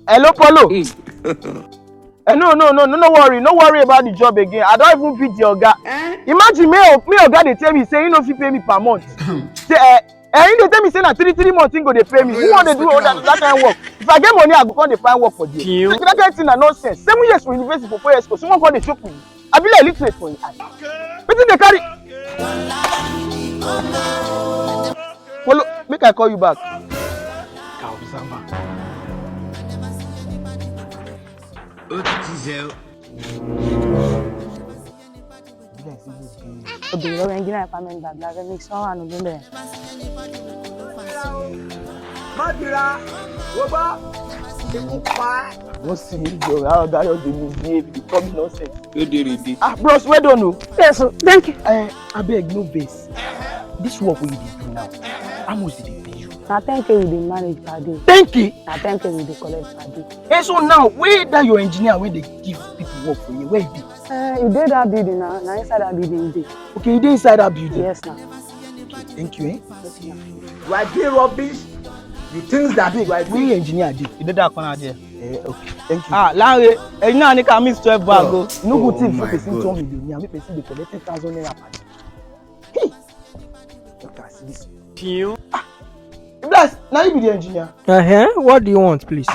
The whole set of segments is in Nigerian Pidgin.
Hello, Polo. No worry about the job again. I don't even beat the oga. Imagine me oga dey tell me say you no fit pay me per month. Say he dey tell me say na 3 months he go dey pay me. Who wan dey do all that kind of work? If I get money, I go come dey find work for there. So that kind of thing na nonsense. 7 years for university for 4 years school, someone come dey choke me. I be like illiterate for him eye. Wetin dey carry? Polo, make I call you back. Obìnrin engineer apartment gbàgbà rẹ mix wọn wà nínú bẹ́ẹ̀. Madira, wo ba? Ikú pa. Wọ́n sì ní ìjọ àwọn ọ̀gá yóò dé mi bí ebi come nonsense. Yóò dé rèé. Ah bros, well done o. Yes, thank you. Abeg no vex. This work wey you dey do now, how much dey pay you? Na 10k we dey manage per day. 10k? Na 10k we dey collect per day. Hey, so now where that your engineer wey dey give people work for you, where e dey? You dey that building na inside that building dey. Okay, you dey inside that building? Yes na. Okay, thank you. Yes na. You are dey rubbish. You think that big, right? Where engineer dey? You dey that corner there. Okay, thank you. Lanre, ẹ̀yin náà ní ká mix 12 bag o. No good thing for person turn millionaire, make person dey collect 10,000 naira per day. Hey! Look at this. Bless, now you be the engineer. What do you want, please?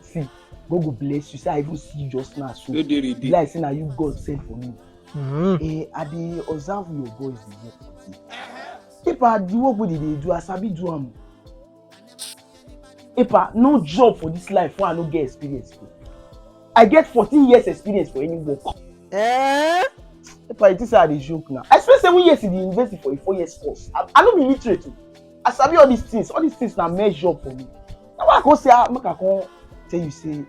See, God go bless you. Say I even see you just now. So, Yóò dé rèé. like say na you God send for me. I dey observe your boys dey work for you. Epa, the work wey dey do, I sabi do am. Epa, no job for this life wey I no get experience for. I get 14 years experience for any work. Epa, you think say I dey joke now? I spend 7 years in the university for a 4 years course. I no be literate o. I sabi all these things na mere job for me. Now why I come say make I come tell you say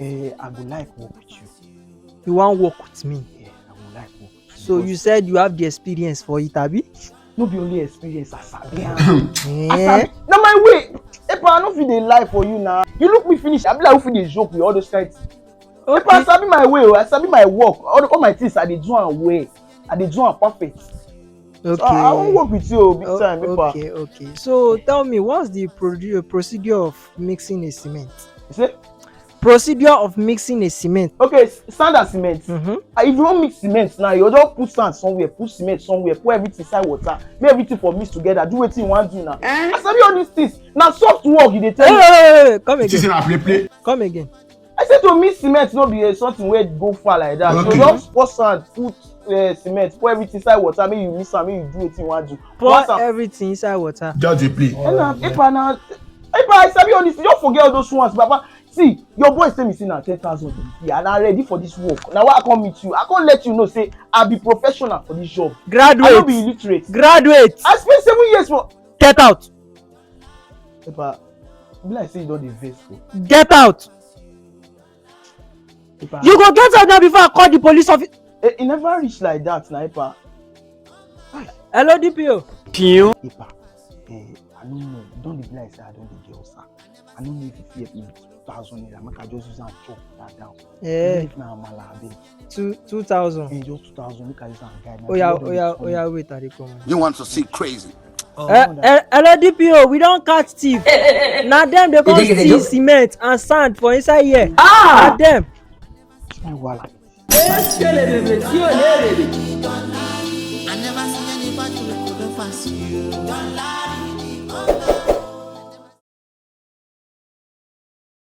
I go like work with you. You wan work with me? Yeah, I go like work with you. So you said you have the experience for it, abi? No be only experience, I sabi am. Na my way. Epa, I no fit dey lie for you now. You look me finish, I be like who fit dey joke with all those kind things. Epa, I sabi my way o, I sabi my work. All my things I dey do am well. I dey do am perfect. Okay. So I wan work with you big time, Epa. Okay. So tell me, what's the procedure of mixing a cement? You say? Procedure of mixing a cement. Okay, sand and cement. If you wan mix cement now, you just put sand somewhere, put cement somewhere, put everything inside water, make everything for mix together. Do wetin you wan do now. I sabi all these things. Na soft work you dey tell me. Hey, come again. Come again. I say to mix cement no be something wey go far like that. Okay. So just pour sand, put cement, pour everything inside water, make you mix am, make you do wetin you wan do. Pour everything inside water. Just dey play. Epa, I sabi all this. Just forget all those ones, Baba. See, your boy tell me say na 10,000 and I'm ready for this work. Now why I come meet you? I come let you know say I be professional for this job. Graduate. I no be illiterate. Graduate. I spend 7 years for. Get out. Epa, be like say you don dey vex for. Get out. Epa, You go get out now before I call the police officer. e never reach like that na, Epa. Hello, DPO. Epa, I no know. You don dey be like say I don dey get ulcer. I no know if you fit help me with 2,000 naira. Make I just use am chop that down. If na amala abeg. 2,000. Just 2,000. Make I use am guide. Oya, wait, I dey come. You want to see crazy? Hello, DPO. We don catch thief. Na dem dey come steal cement and sand for inside here. Na dem. My wala. I never see anybody who could pass you.